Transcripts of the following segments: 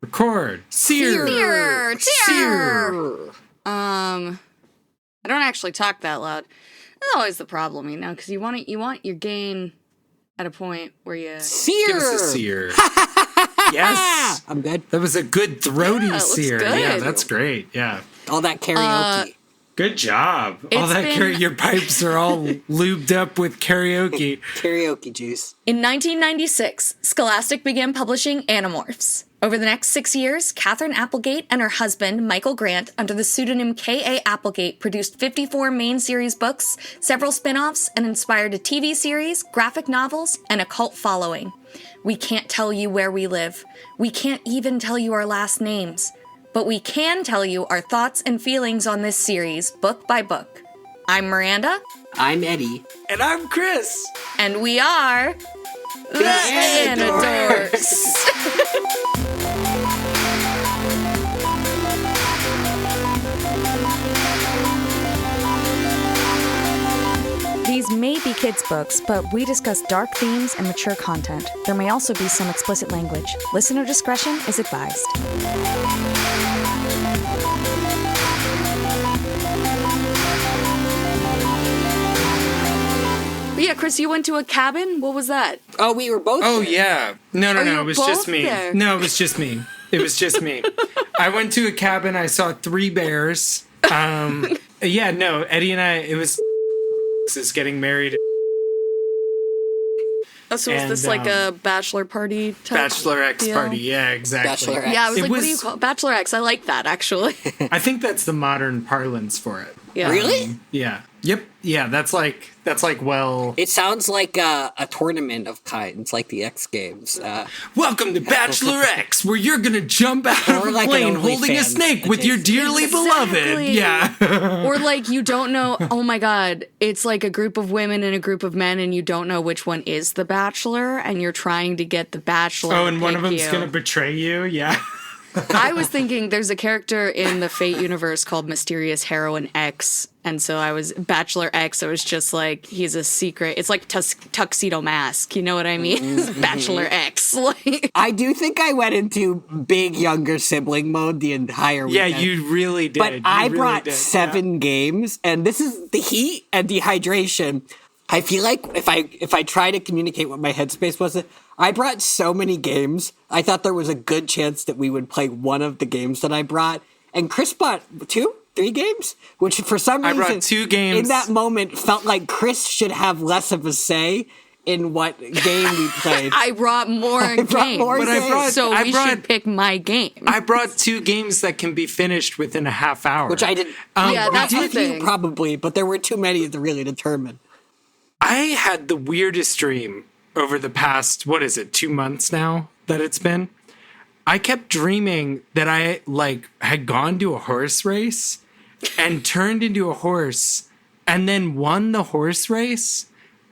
Record. Sear. I don't actually talk that loud. That's always the problem, because you want your gain at a point where you sear. Give us a sear. Yes, I'm good. That was a good throaty sear. Good. Yeah, that's great. Yeah, all that karaoke. Good job. All that your pipes are all lubed up with karaoke. Karaoke juice. In 1996, Scholastic began publishing Animorphs. Over the next 6 years, Catherine Applegate and her husband, Michael Grant, under the pseudonym K.A. Applegate, produced 54 main series books, several spin-offs, and inspired a TV series, graphic novels, and a cult following. We can't tell you where we live. We can't even tell you our last names. But we can tell you our thoughts and feelings on this series, book by book. I'm Miranda. I'm Eddy. And I'm Chris. And we are the Anidorks. These may be kids' books, but we discuss dark themes and mature content. There may also be some explicit language. Listener discretion is advised. Yeah, Chris, you went to a cabin? What was that? Oh, we were both there. Yeah. No, it was just me. There? No, it was just me. It was just me. I went to a cabin. I saw 3 bears. Eddy and I, it was getting married. Oh, so was this like a bachelor party type? Bachelor X deal? Party, yeah, exactly. Bachelor X. Yeah, I was what do you call it? Bachelor X? I like that, actually. I think that's the modern parlance for it. Yeah. Really? Yeah. Yep. Yeah, that's like well... It sounds like a tournament of kinds, like the X Games. Welcome to Bachelor X, where you're going to jump out of a plane holding a snake with your dearly beloved. Yeah. Or like you don't know, oh my God, it's like a group of women and a group of men and you don't know which one is the bachelor and you're trying to get the bachelor to and one of them's you. going to betray you? Yeah. I was thinking there's a character in the Fate universe called Mysterious Heroine X, and so I was Bachelor X. I was just like, he's a secret. It's like Tuxedo Mask. You know what I mean? Bachelor X. Like, I do think I went into big younger sibling mode the entire weekend. Yeah, you really did. But I really brought did. 7 games, and this is the heat and dehydration. I feel like if I try to communicate what my headspace was, I brought so many games. I thought there was a good chance that we would play one of the games that I brought. And Chris bought 2, 3 games, which for some reason, I brought 2 games. In that moment, felt like Chris should have less of a say in what game we played. I brought more games. We should pick my game. I brought 2 games that can be finished within a half hour. Which I didn't. That's the you thing. Probably, but there were too many to really determine. I had the weirdest dream over the past, 2 months now that it's been. I kept dreaming that I had gone to a horse race and turned into a horse and then won the horse race.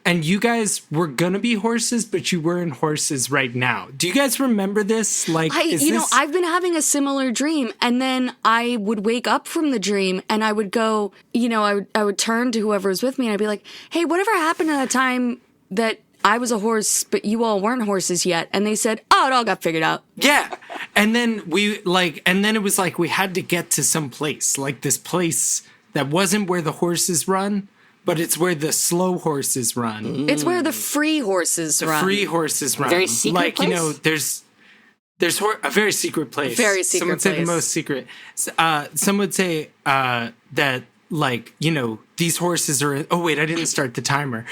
And you guys were going to be horses, but you weren't horses right now. Do you guys remember this? I've been having a similar dream, and then I would wake up from the dream, and I would go, I would turn to whoever was with me, and I'd be like, hey, whatever happened at the time that I was a horse, but you all weren't horses yet? And they said, oh, it all got figured out. Yeah. And then it was like we had to get to some place, like this place that wasn't where the horses run, but it's where the slow horses run. It's where the free horses run. Free horses run. Very secret place? There's a very secret place. Very secret Some would say the most secret. Some would say that, these horses are... Oh, wait, I didn't start the timer.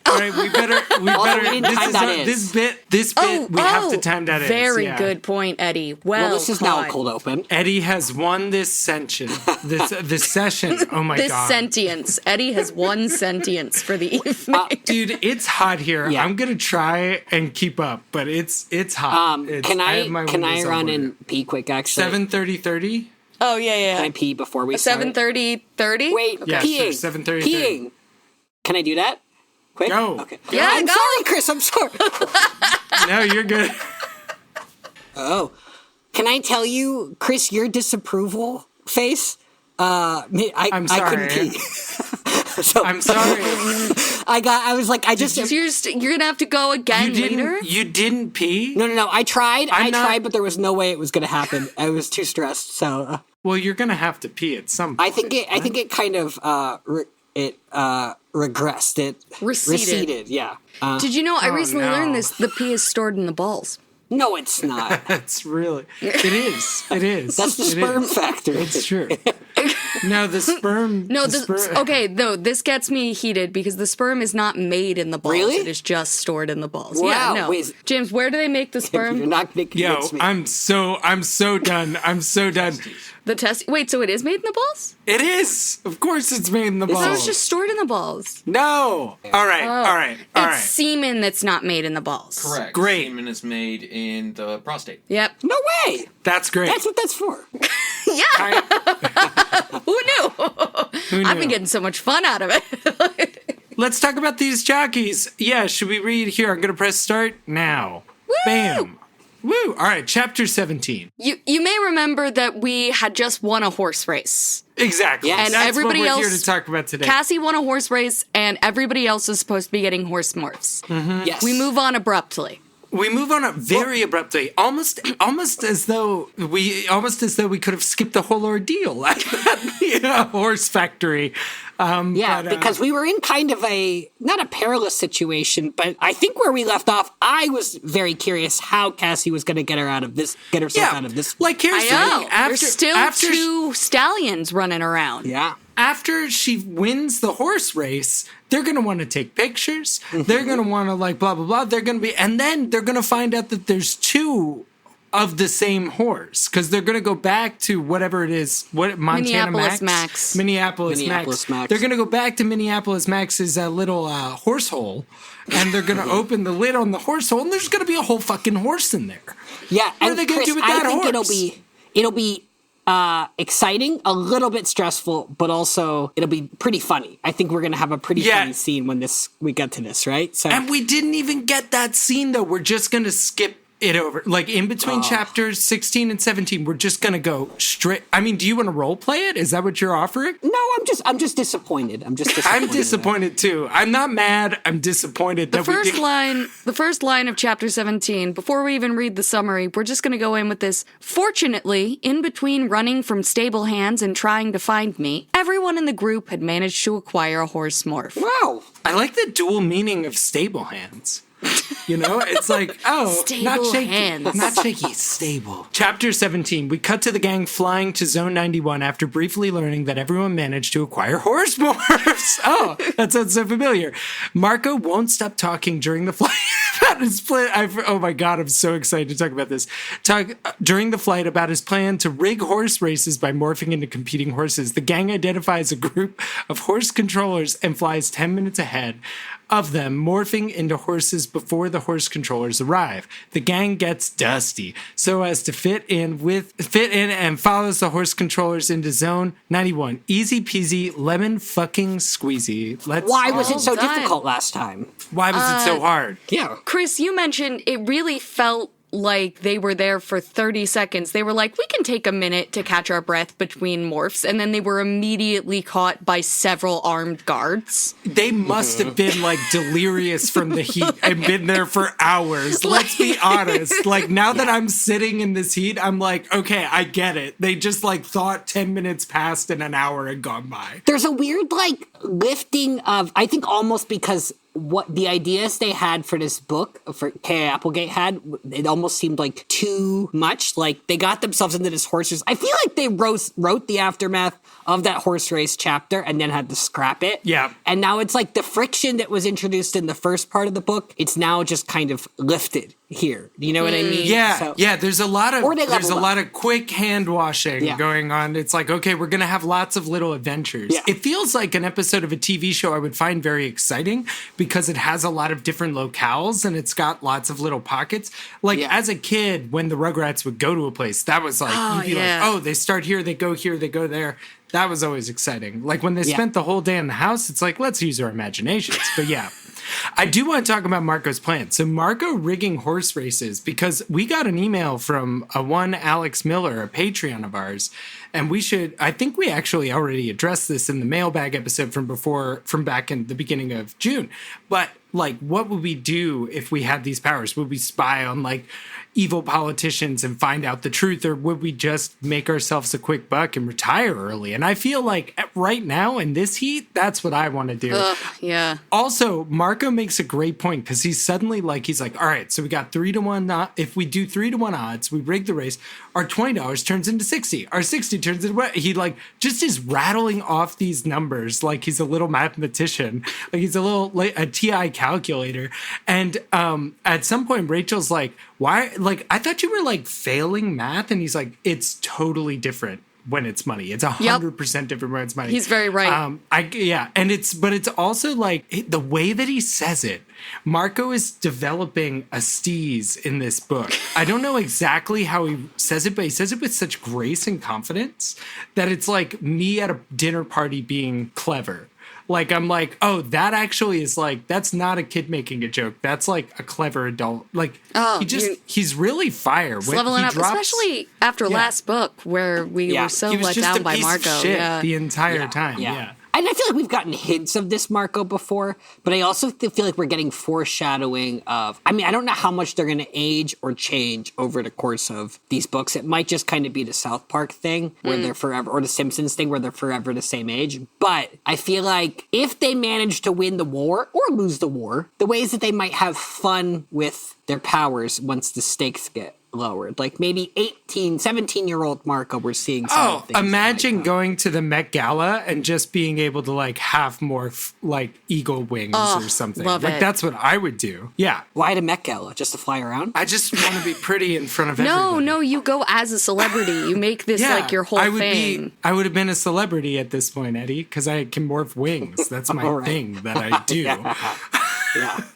All right, we better... we didn't time that in. This bit, we have to time that in. Very good point, Eddy. Well, this is now a cold open. Eddy has won this session. This session. Oh, my this God. sentience. Eddy has won sentience for the evening. Dude, it's hot here. Yeah. I'm going to try and keep up, but it's hot. Can I run and pee quick, actually? 7:30. Oh, yeah. Can I pee before we start? 7:30. Wait, Yeah, peeing. sure, 7:30. Peeing. Can I do that? Quick? Go. Okay. Yeah, I'm go. sorry, Chris. I'm sorry. No, you're good. Oh. Can I tell you, Chris, your disapproval face? I'm sorry. I couldn't pee. I'm sorry. I was like, So you're gonna have to go again later? You didn't pee? No. I tried. I tried, but there was no way it was going to happen. I was too stressed. So, Well, you're gonna have to pee at some point. I think it kind of regressed. It receded. Yeah. Did you know I recently learned this? The pee is stored in the balls. No, it's not. That's really. It is. It is. That's the sperm factor. It's true. No, the sperm. No, okay, no, this gets me heated because the sperm is not made in the balls. Really? It is just stored in the balls. Wow, Yeah, no. wait. James, where do they make the sperm? You're not making Yo, me. I'm so done. I'm so done. The test. Wait, so it is made in the balls? It is. Of course, it's made in the I thought it was balls. just stored in the balls. No. All right. It's semen that's not made in the balls. Correct. Great. Semen is made in the prostate. Yep. No way. That's great. That's what that's for. Yeah. Who knew? Who I've knew? been getting so much fun out of it. Let's talk about these jockeys. Yeah, should we read here? I'm going to press start now. Woo! Bam. Woo. All right, chapter 17. You may remember that we had just won a horse race. Exactly. Yes. And That's everybody what we're else here to talk about today. Cassie won a horse race, and everybody else is supposed to be getting horse morphs. Yes. We move on abruptly. We move on very abruptly, almost as though we could have skipped the whole ordeal at the horse factory. Because we were in kind of not a perilous situation, but I think where we left off, I was very curious how Cassie was going to get herself out of this. Like here's I the know. thing. There's still two stallions running around. Yeah. After she wins the horse race, they're going to want to take pictures. They're going to want to like blah, blah, blah. And then they're going to find out that there's two of the same horse because they're going to go back to whatever it is, Montana Minneapolis Max. They're going to go back to Minneapolis Max's little horse hole, and they're going to open the lid on the horse hole, and there's going to be a whole fucking horse in there. Yeah. What are they going to do with that horse? I think it'll be exciting, a little bit stressful, but also it'll be pretty funny. I think we're going to have a pretty funny scene when we get to this, right? So, and we didn't even get that scene though. We're just going to skip it over. Like in between chapters 16 and 17, we're just going to go straight. I mean, do you want to role play it? Is that what you're offering? No, I'm just disappointed. I'm disappointed too. I'm not mad. I'm disappointed. The first line of chapter 17, before we even read the summary, we're just going to go in with this. Fortunately, in between running from stable hands and trying to find me, everyone in the group had managed to acquire a horse morph. Wow. I like the dual meaning of stable hands. You know, it's like, Stable not shaky, hands. not shaky, stable. Chapter 17, we cut to the gang flying to Zone 91 after briefly learning that everyone managed to acquire horse morphs. Oh, that sounds so familiar. Marco won't stop talking during the flight about his plan. Oh my God, I'm so excited to talk about this. During the flight about his plan to rig horse races by morphing into competing horses. The gang identifies a group of horse controllers and flies 10 minutes ahead of them, morphing into horses before the horse controllers arrive. The gang gets dusty so as to fit in and follows the horse controllers into Zone 91. Easy peasy, lemon fucking squeezy. Why was it so done. difficult last time? Why was it so hard? Yeah. Chris, you mentioned it really felt like they were there for 30 seconds. They were like, we can take a minute to catch our breath between morphs, and then they were immediately caught by several armed guards. They must have been like delirious from the heat and been there for hours. Let's be honest. Like now that I'm sitting in this heat, I'm like, okay, I get it. They just like thought 10 minutes passed and an hour had gone by. There's a weird like lifting of, I think almost because what the ideas they had for this book, for K.A. Applegate had, it almost seemed like too much. Like they got themselves into this horse race. I feel like they wrote the aftermath of that horse race chapter and then had to scrap it. Yeah. And now it's like the friction that was introduced in the first part of the book, it's now just kind of lifted here. Do you know what I mean? Yeah, So- yeah. There's a lot of quick hand washing going on. It's like, okay, we're gonna have lots of little adventures. Yeah. It feels like an episode of a TV show I would find very exciting because it has a lot of different locales and it's got lots of little pockets. Like as a kid, when the Rugrats would go to a place, that was like, you'd be like, oh, they start here, they go there. That was always exciting. Like when they spent the whole day in the house, it's like, let's use our imaginations. But yeah. I do want to talk about Marco's plan. So Marco rigging horse races, because we got an email from one Alex Miller, a Patreon of ours, and I think we actually already addressed this in the mailbag episode from back in the beginning of June. But like, what would we do if we had these powers? Would we spy on like evil politicians and find out the truth, or would we just make ourselves a quick buck and retire early? And I feel like right now in this heat, that's what I want to do. Yeah. Also, Marco makes a great point, because he's like, all right, so we got 3-to-1. If we do 3-to-1 odds, we rig the race, our $20 turns into 60. Our 60 turns into what? He like just is rattling off these numbers like he's a little mathematician, like he's a TI calculator. And at some point, Rachel's like, why? Like, I thought you were like failing math. And he's like, it's totally different when it's money. It's 100% different when it's money. He's very right. And it's also like the way that he says it. Marco is developing a steez in this book. I don't know exactly how he says it, but he says it with such grace and confidence that it's like me at a dinner party being clever. Like, I'm like, oh, that actually is like, that's not a kid making a joke. That's like a clever adult. Like, he's really fire. He's leveling up, especially after last book where we were so let down by Marco. The entire time. Yeah. And I feel like we've gotten hints of this Marco before, but I also feel like we're getting foreshadowing of, I mean, I don't know how much they're going to age or change over the course of these books. It might just kind of be the South Park thing where they're forever, or the Simpsons thing where they're forever the same age. But I feel like if they manage to win the war or lose the war, the ways that they might have fun with their powers once the stakes get lowered. Like maybe 17-year-old Marco, we're seeing some things. Imagine going to the Met Gala and just being able to like have more like eagle wings or something. Love like it. That's what I would do. Yeah. Why the Met Gala? Just to fly around? I just want to be pretty in front of everybody. No, you go as a celebrity. You make this like your whole thing. I would have been a celebrity at this point, Eddie, because I can morph wings. That's my thing that I do.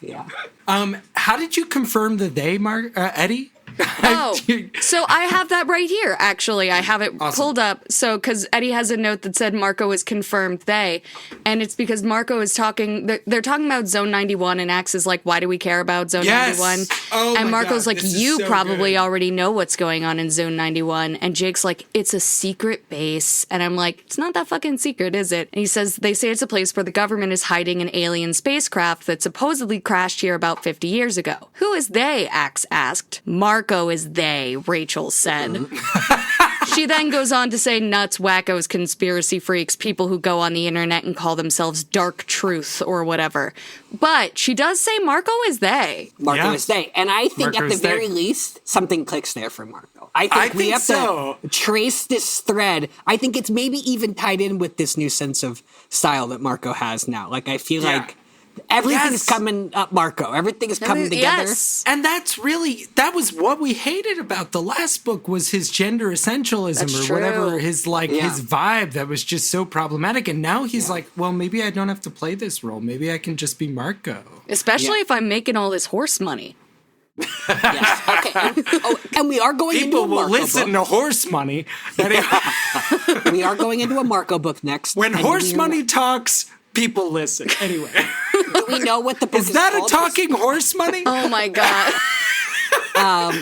Yeah. How did you confirm the they, Eddie? So I have that right here, actually. I have it pulled up. So, because Eddie has a note that said Marco is confirmed they, and it's because Marco is talking, they're talking about Zone 91, and Axe is like, why do we care about Zone 91? And Marco's like, you probably already know what's going on in Zone 91. And Jake's like, it's a secret base. And I'm like, it's not that fucking secret, is it? And he says, they say it's a place where the government is hiding an alien spacecraft that supposedly crashed here about 50 years ago. Who is they? Axe asked. Marco is they, Rachel said. She then goes on to say nuts, wackos, conspiracy freaks, people who go on the internet and call themselves dark truth or whatever. But she does say Marco is they. Marco is they. And I think at the very least, something clicks there for Marco. I think we have to trace this thread. I think it's maybe even tied in with this new sense of style that Marco has now. Like, I feel like everything's coming up, Marco. Everything is coming together. Yes. And that was what we hated about the last book, was his gender essentialism whatever, his his vibe that was just so problematic. And now he's like, well, maybe I don't have to play this role. Maybe I can just be Marco. Especially if I'm making all this horse money. Yes. Okay. And we are going into a Marco book. People will listen to horse money. We are going into a Marco book next. When horse money talks, people listen. Anyway. Do we know what the book is that called? A talking horse money? Oh my God.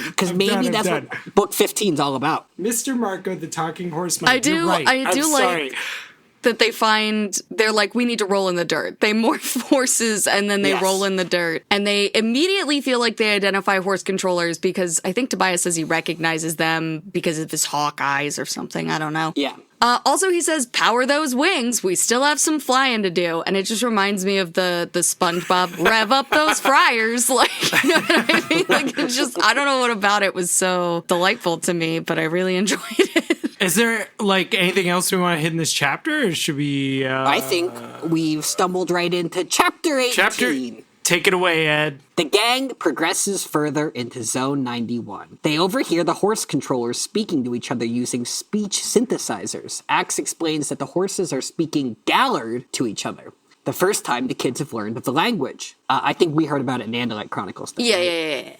Because maybe that's what book 15 is all about. Mr. Marco, the talking horse money. I do like that they find, they're like, we need to roll in the dirt. They morph horses and then they roll in the dirt. And they immediately feel like they identify horse controllers because I think Tobias says he recognizes them because of his hawk eyes or something. I don't know. Yeah. Also, he says, power those wings. We still have some flying to do. And it just reminds me of the SpongeBob, rev up those fryers. Like, you know what I mean? Like, it's just, I don't know what about it was so delightful to me, but I really enjoyed it. Is there, like, anything else we want to hit in this chapter, or should we... I think we've stumbled right into Chapter 18. Take it away, Ed. The gang progresses further into Zone 91. They overhear the horse controllers speaking to each other using speech synthesizers. Axe explains that the horses are speaking Gallard to each other. The first time the kids have learned of the language. I think we heard about it in Andalite Chronicles. Yeah.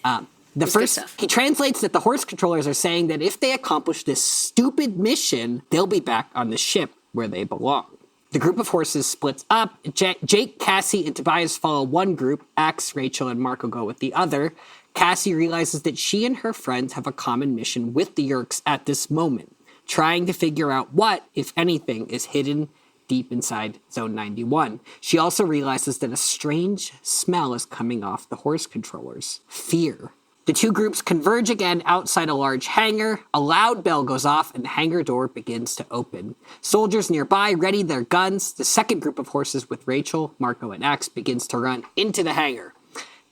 He translates that the horse controllers are saying that if they accomplish this stupid mission, they'll be back on the ship where they belong. The group of horses splits up. Jake, Cassie, and Tobias follow one group. Axe, Rachel, and Marco go with the other. Cassie realizes that she and her friends have a common mission with the Yeerks at this moment, trying to figure out what, if anything, is hidden deep inside Zone 91. She also realizes that a strange smell is coming off the horse controllers. Fear. The two groups converge again outside a large hangar. A loud bell goes off and the hangar door begins to open. Soldiers nearby ready their guns. The second group of horses with Rachel, Marco, and Axe begins to run into the hangar.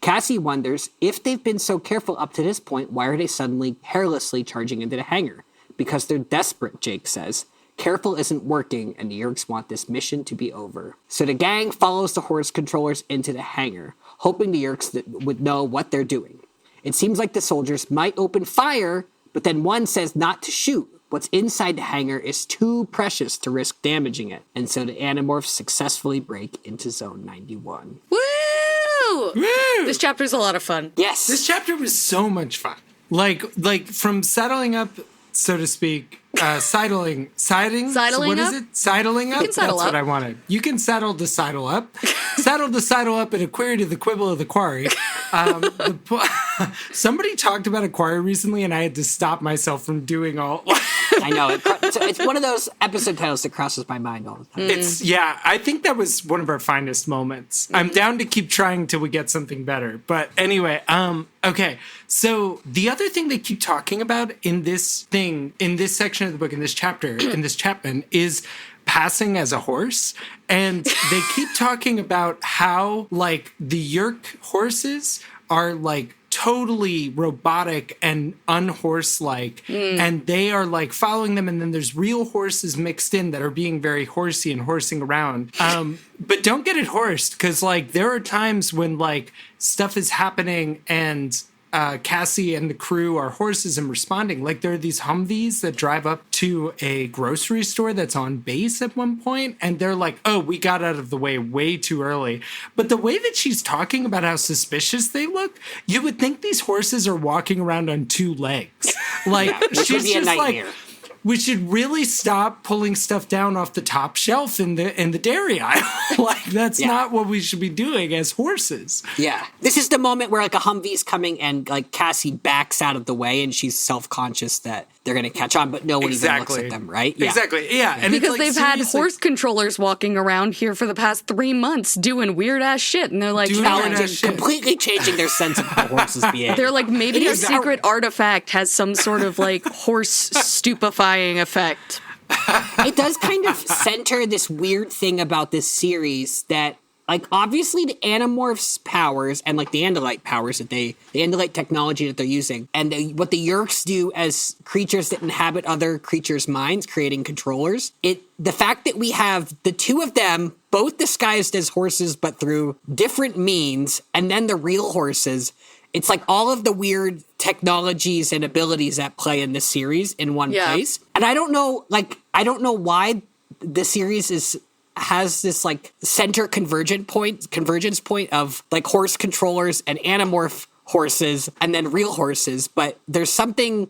Cassie wonders if they've been so careful up to this point, why are they suddenly carelessly charging into the hangar? Because they're desperate, Jake says. Careful isn't working, and the Yeerks want this mission to be over. So the gang follows the horse controllers into the hangar, hoping the Yeerks would know what they're doing. It seems like the soldiers might open fire, but then one says not to shoot. What's inside the hangar is too precious to risk damaging it, and so the Animorphs successfully break into Zone 91. Woo! Woo! This chapter is a lot of fun. Yes. This chapter was so much fun. Like from settling up, so to speak, sidling. Sidling What up? is it? Sidling up? can settle That's up. what I wanted. You can settle to sidle up. Settle to sidle up and a query to the quibble of the quarry. Somebody talked about a quarry recently, and I had to stop myself from doing all. I know. It's one of those episode titles that crosses my mind all the time. I think that was one of our finest moments. I'm down to keep trying till we get something better. But anyway, okay. So the other thing they keep talking about in this section of the book, in this chapter, in this Chapman, is passing as a horse. And they keep talking about how, like, the Yeerk horses are, like, totally robotic and unhorse-like, and they are like following them, and then there's real horses mixed in that are being very horsey and horsing around. But don't get it horsed, because like there are times when like stuff is happening and Cassie and the crew are horses and responding. Like there are these Humvees that drive up to a grocery store that's on base at one point, and they're like, oh, we got out of the way too early. But the way that she's talking about how suspicious they look, you would think these horses are walking around on two legs. Like she's just like, we should really stop pulling stuff down off the top shelf in the dairy aisle. Like that's not what we should be doing as horses. Yeah. This is the moment where like a Humvee's coming and like Cassie backs out of the way and she's self-conscious that they're going to catch on, but no one even looks at them, right? Yeah. Exactly. Yeah. And because it's like, they've had seriously, horse controllers walking around here for the past 3 months doing weird ass shit, and they're like completely changing their sense of how horses behave. They're like, maybe a secret artifact has some sort of like horse stupefying effect. It does kind of center this weird thing about this series that, like, obviously the Animorphs' powers and, like, the Andalite powers the Andalite technology that they're using, and what the Yeerks do as creatures that inhabit other creatures' minds, creating controllers, the fact that we have the two of them, both disguised as horses but through different means, and then the real horses, it's like all of the weird technologies and abilities at play in this series in one place. And I don't know why the series has this like center convergence point of like horse controllers and Animorph horses and then real horses, but there's something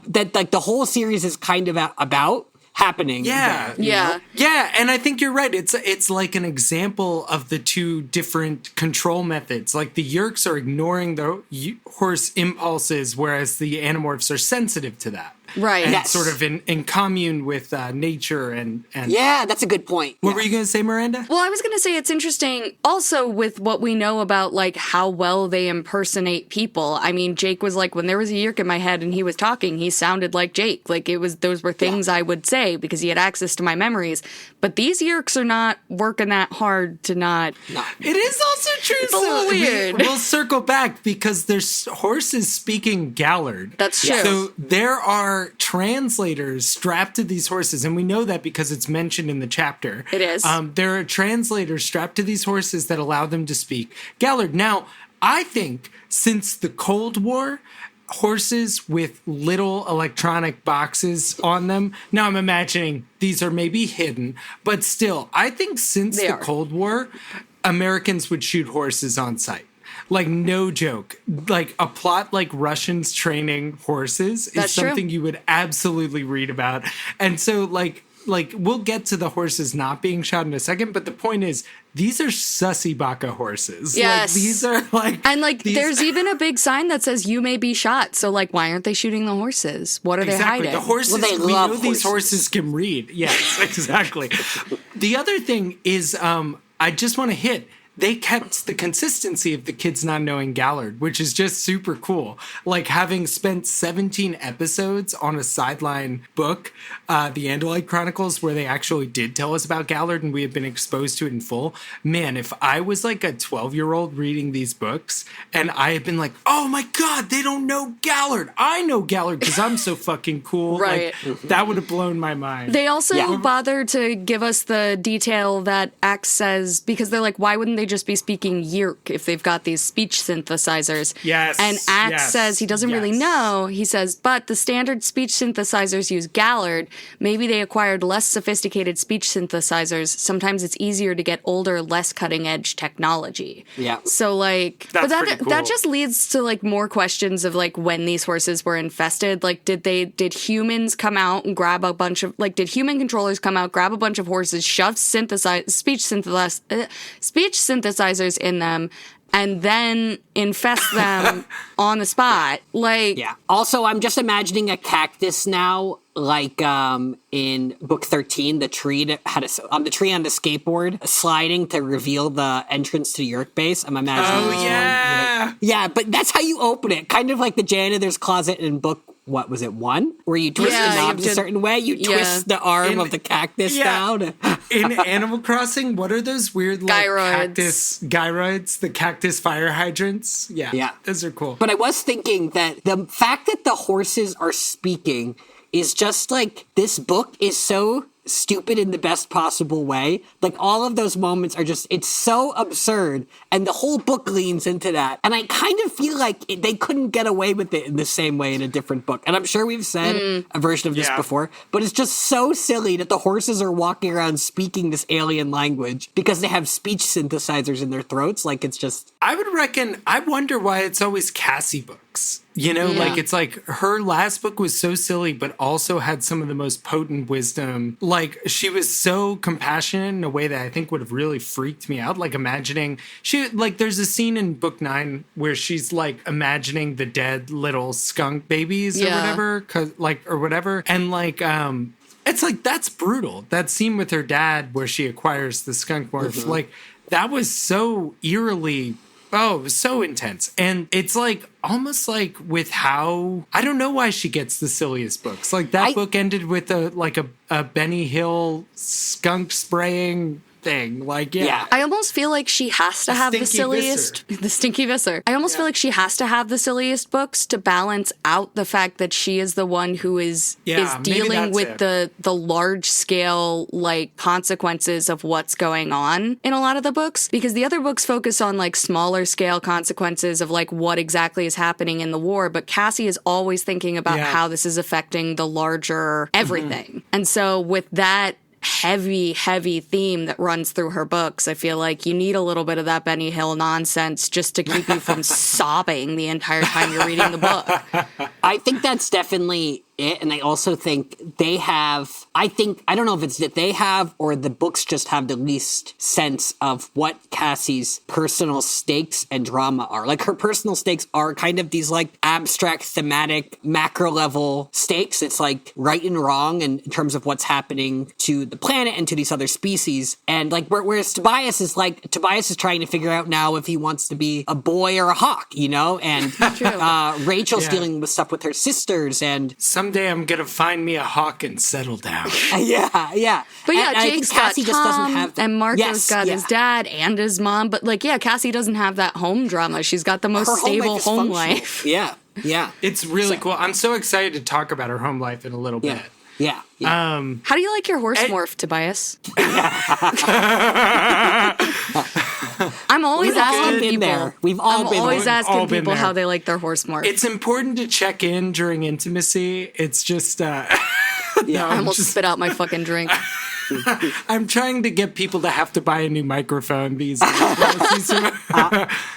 that like the whole series is kind of about happening. Yeah. Yeah, and I think you're right. It's like an example of the two different control methods. Like the Yeerks are ignoring the horse impulses, whereas the Animorphs are sensitive to that. Right. And sort of in commune with nature and yeah, that's a good point. What were you going to say, Miranda? Well, I was going to say it's interesting also with what we know about like how well they impersonate people. I mean, Jake was like, when there was a Yeerk in my head and he was talking, he sounded like Jake. Like those were things I would say because he had access to my memories. But these Yeerks are not working that hard to not. No. It is also true. It's a little weird. We'll circle back because there's horses speaking Gallard. That's true. So there are translators strapped to these horses, and we know that because it's mentioned in the chapter. It is. There are translators strapped to these horses that allow them to speak Gallard. Now, I think since the Cold War, horses with little electronic boxes on them. Now I'm imagining these are maybe hidden, but still, I think since the Cold War, Americans would shoot horses on sight. Like, no joke. Like, a plot like Russians training horses is something you would absolutely read about. And so, like, like, we'll get to the horses not being shot in a second, but the point is, these are sussy baka horses. Yes. Like, these are like... And, like, there's even a big sign that says, you may be shot. So, like, why aren't they shooting the horses? What are they hiding? The horses, Well, they we love know these horses can read. Yes, exactly. The other thing is, I just want to hit... They kept the consistency of the kids not knowing Gallard, which is just super cool. Like, having spent 17 episodes on a sideline book, The Andalite Chronicles, where they actually did tell us about Gallard and we have been exposed to it in full. Man, if I was like a 12-year-old reading these books and I had been like, oh my God, they don't know Gallard. I know Gallard because I'm so fucking cool. Right. Like, that would have blown my mind. They also bother to give us the detail that Axe says, because they're like, why wouldn't they just be speaking Yerk if they've got these speech synthesizers? Yes. And Axe says he doesn't really know. He says, but the standard speech synthesizers use Gallard. Maybe they acquired less sophisticated speech synthesizers. Sometimes it's easier to get older, less cutting edge technology. Yeah. So, like, That's but pretty cool. that just leads to, like, more questions of, like, when these horses were infested. Like, did humans come out and grab a bunch of, like, did human controllers come out, grab a bunch of horses, shove speech synthesizers in them, and then infest them on the spot? Like, Yeah. Also, I'm just imagining a cactus now, like in book 13, the tree that had the tree on the skateboard sliding to reveal the entrance to the Yerk base. I'm imagining. Oh, this one. yeah. Yeah, but that's how you open it. Kind of like the janitor's closet in book, what was it, 1? Where you twist Yeah, the you knobs a did- certain way. You twist the arm of the cactus down. In Animal Crossing, what are those weird, like, Gyroids. gyroids, the cactus fire hydrants? Yeah. Those are cool. But I was thinking that the fact that the horses are speaking is just like, this book is so stupid in the best possible way. Like, all of those moments are just, it's so absurd, and the whole book leans into that. And I kind of feel like they couldn't get away with it in the same way in a different book. And I'm sure we've said a version of this before, but it's just so silly that the horses are walking around speaking this alien language because they have speech synthesizers in their throats. Like, it's just... I wonder why it's always Cassie books. You know, like, it's like her last book was so silly, but also had some of the most potent wisdom. Like, she was so compassionate in a way that I think would have really freaked me out. Like, imagining there's a scene in book 9 where she's like imagining the dead little skunk babies or whatever, or whatever. And like, it's like, that's brutal. That scene with her dad where she acquires the skunk morph, like, that was so eerily... Oh, it was so intense. And it's like almost like with how, I don't know why she gets the silliest books. Like, that book ended with a Benny Hill skunk spraying thing. Like, yeah. I almost feel like she has to have the silliest... The Stinky Visser. I almost feel like she has to have the silliest books to balance out the fact that she is the one who is dealing with the large-scale, like, consequences of what's going on in a lot of the books. Because the other books focus on, like, smaller-scale consequences of, like, what exactly is happening in the war. But Cassie is always thinking about how this is affecting the larger everything. And so with that heavy theme that runs through her books, I feel like you need a little bit of that Benny Hill nonsense just to keep you from sobbing the entire time you're reading the book. I think that's definitely it. And I also think they have, I don't know if it's that they have or the books just have the least sense of what Cassie's personal stakes and drama are. Like, her personal stakes are kind of these, like, abstract, thematic, macro level stakes. It's like right and wrong in terms of what's happening to the planet and to these other species. And like, whereas Tobias is trying to figure out now if he wants to be a boy or a hawk, you know? And Rachel's dealing with stuff with her sisters, and someday I'm gonna find me a hawk and settle down. yeah. But yeah, and Jake's got Tom, just doesn't have and Marco's got his dad and his mom. But like, yeah, Cassie doesn't have that home drama. She's got the most stable home life. Yeah. It's really cool. I'm so excited to talk about her home life in a little bit. Yeah. How do you like your horse morph, Tobias? I'm always asking people. We've all been always there. asking people how they like their horse morph. It's important to check in during intimacy. It's just, I almost spit out my fucking drink. I'm trying to get people to have to buy a new microphone these days.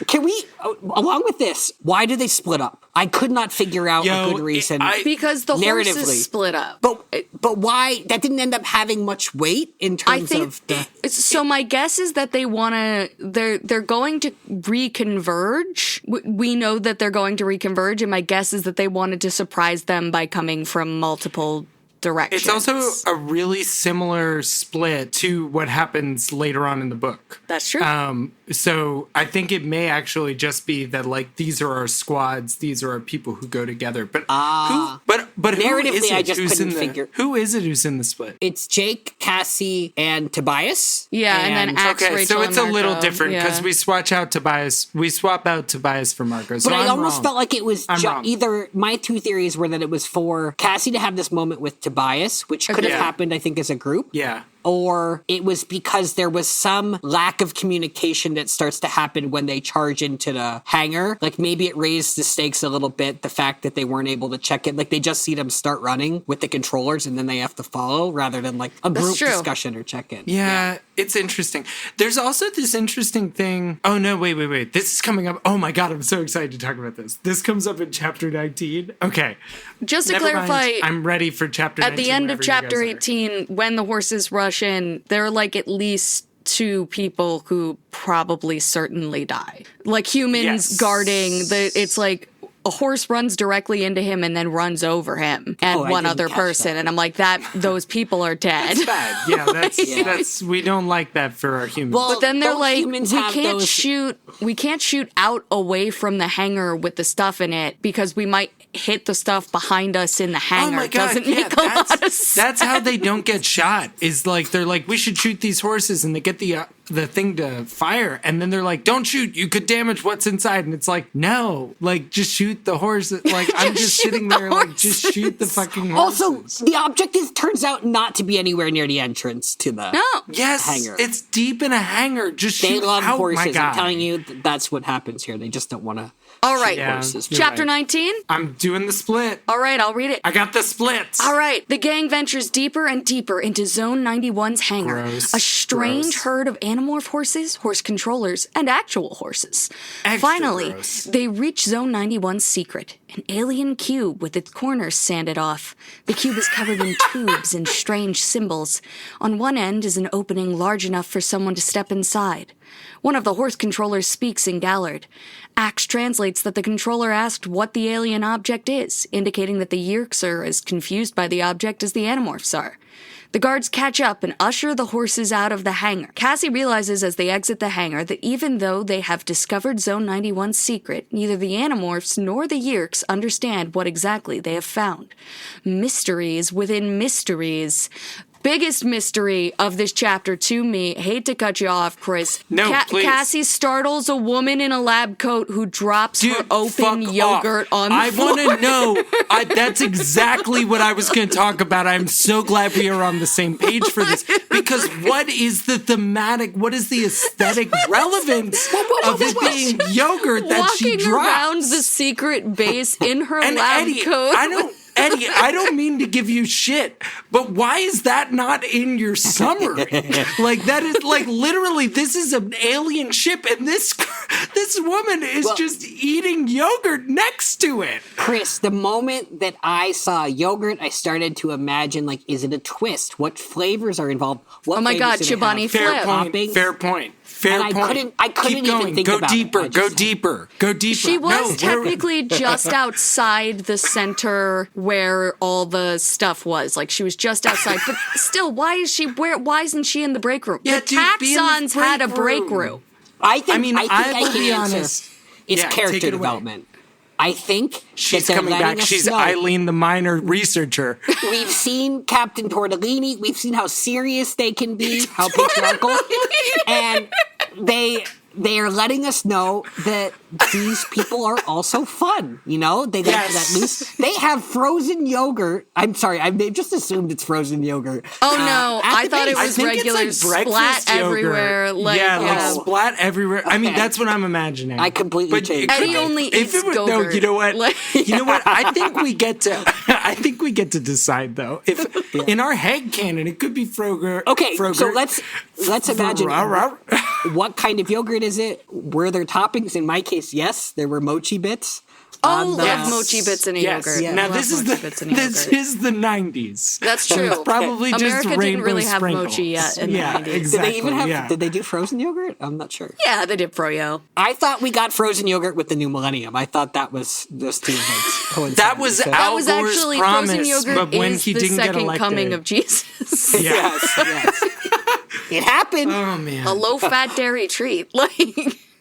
Can we, along with this, why do they split up? I could not figure out a good reason. Because the narratively horses split up. But why? That didn't end up having much weight in terms of the... So my guess is that they want to, they're going to reconverge. We know that they're going to reconverge, and my guess is that they wanted to surprise them by coming from multiple directions. It's also a really similar split to what happens later on in the book. That's true. So I think it may actually just be that, like, these are our squads, these are our people who go together. But narratively, I just couldn't figure. Who is it who's in the split? It's Jake, Cassie, and Tobias. Yeah, and then Axe, okay, Rachel, so it's and a little Marco. different because we swap out Tobias for Marco. So But I almost wrong. felt like it was wrong. either my two theories were that it was for Cassie to have this moment with Tobias, which could have Yeah. happened, I think, as a group. Yeah. Or it was because there was some lack of communication that starts to happen when they charge into the hangar. Like maybe it raised the stakes a little bit, the fact that they weren't able to check it. Like they just see them start running with the controllers and then they have to follow rather than like a group discussion or check-in. Yeah, it's interesting. There's also this interesting thing. Oh, no, wait. This is coming up. Oh, my God, I'm so excited to talk about this. This comes up in chapter 19. Okay. Just to Never clarify, mind. I'm ready for chapter 19. at the end of whenever you chapter guys are. 18, when the horses rush in, there are like at least 2 people who probably certainly die. Like humans Yes. guarding it's like a horse runs directly into him and then runs over him and I one didn't other catch person. that. And I'm like, those people are dead. That's bad. Yeah, that's we don't like that for our humans. Well, But then they're those like, humans we have can't those- shoot out away from the hangar with the stuff in it because we might hit the stuff behind us in the hangar. Oh my God! Doesn't Yeah, make a lot of sense. that's how they don't get shot. Is like they're like, we should shoot these horses, and they get the thing to fire, and then they're like, don't shoot, you could damage what's inside, and it's like, no, like just shoot the horse. Like I'm just shoot sitting the there, like just shoot the fucking horses. Also, the objective turns out not to be anywhere near the entrance to the yes, hangar. it's deep in a hangar. Just They shoot love out, horses. my guy. I'm telling you, that's what happens here. They just don't want to. All right. Yeah, horses. you're Chapter right. 19? I'm doing the split. All right, I'll read it. I got the splits. All right, the gang ventures deeper and deeper into Zone 91's hangar. Gross. A strange Gross. herd of animorph horses, horse controllers, and actual horses. Extra Finally, gross. they reach Zone 91's secret, an alien cube with its corners sanded off. The cube is covered in tubes and strange symbols. On one end is an opening large enough for someone to step inside. One of the horse controllers speaks in Gallard. Axe translates that the controller asked what the alien object is, indicating that the Yeerks are as confused by the object as the Animorphs are. The guards catch up and usher the horses out of the hangar. Cassie realizes as they exit the hangar that even though they have discovered Zone 91's secret, neither the Animorphs nor the Yeerks understand what exactly they have found. Mysteries within mysteries. Biggest mystery of this chapter to me, hate to cut you off, Chris. No, please. Cassie startles a woman in a lab coat who drops her Dude, open fuck yogurt off. on the I floor. want to know. That's exactly what I was going to talk about. I'm so glad we are on the same page for this. Because what is the thematic, what is the aesthetic relevance of it being yogurt that she Walking drops? around the secret base in her And lab Eddy, coat. Eddie, I don't mean to give you shit, but why is that not in your summary? Like that is like literally this is an alien ship and this woman is just eating yogurt next to it. Chris, the moment that I saw yogurt, I started to imagine, like, is it a twist? What flavors are involved? What Oh my God, flavors do they Chobani have? Flip. Fair point. Fair And point. I couldn't Keep even going. think Go about it. deeper. I Go just- deeper. Go deeper. She was No, we're- technically just outside the center where all the stuff was. Like she was just outside. But still, why isn't she in the break room? Yeah, the dude, be in the Taxons had a break break room. room. I think I will can be answer. honest. It's Yeah, take character it away. development. I think She's that they're coming letting back. us She's know. Eileen, the minor researcher. We've seen Captain Tortellini. We've seen how serious they can be, how patriarchal, and they are letting us know that these people are also fun. You know, they got Yes. that loose. They have frozen yogurt. I'm sorry, I've just assumed it's frozen yogurt. Oh no, at I the thought it base. I was think regular it's like splat breakfast yogurt. everywhere. Like, like splat everywhere. I mean, Okay. that's what I'm imagining. I completely But changed it could Eddie be- only if eats it was- No, Go-Gurt. you know what? Like- You know what? I think we get to. I think we get to decide though. If in our head canon, it could be Froger. Okay, Froger, so let's imagine what kind of yogurt is it? Were there toppings? In my case, yes, there were mochi bits. Oh, love Yes. mochi bits in a Yes. yogurt. Yeah. Now Love this is mochi bits in a this yogurt. is the 90s. That's So true. it's probably just America didn't rainbow really have sprinkles. mochi yet in the yeah, 90s. Did they exactly. Did they even have? Yeah. Did they do frozen yogurt? I'm not sure. Yeah, they did froyo. I thought we got frozen yogurt with the new millennium. I thought that was those two events coincided. That was So- Al That was Gore's actually promise, frozen yogurt but when is he the didn't get second elected. coming of Jesus. Yeah. Yes. It happened. Oh man. A low-fat dairy treat.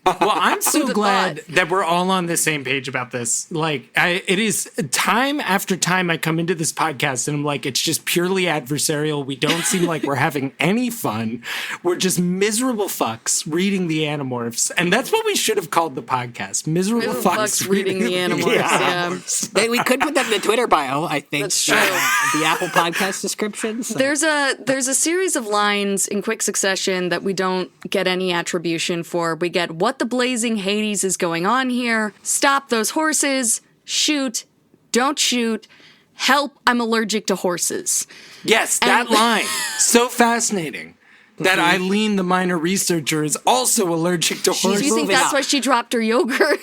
Like, Well, I'm so the glad thought? that we're all on the same page about this. Like, it is time after time I come into this podcast and I'm like, it's just purely adversarial. We don't seem like we're having any fun. We're just miserable fucks reading the Animorphs. And that's what we should have called the podcast. Miserable fucks reading the Animorphs. Yeah. We could put that in the Twitter bio, I think. That's true. The Apple Podcast description. So. There's a series of lines in quick succession that we don't get any attribution for. We get what the blazing Hades is going on here. Stop those horses. Shoot. Don't shoot. Help, I'm allergic to horses. Yes, that And- line. So fascinating. That Mm-hmm. Eileen, the minor researcher, is also allergic to Do horses. you think moving that's up. why she dropped her yogurt?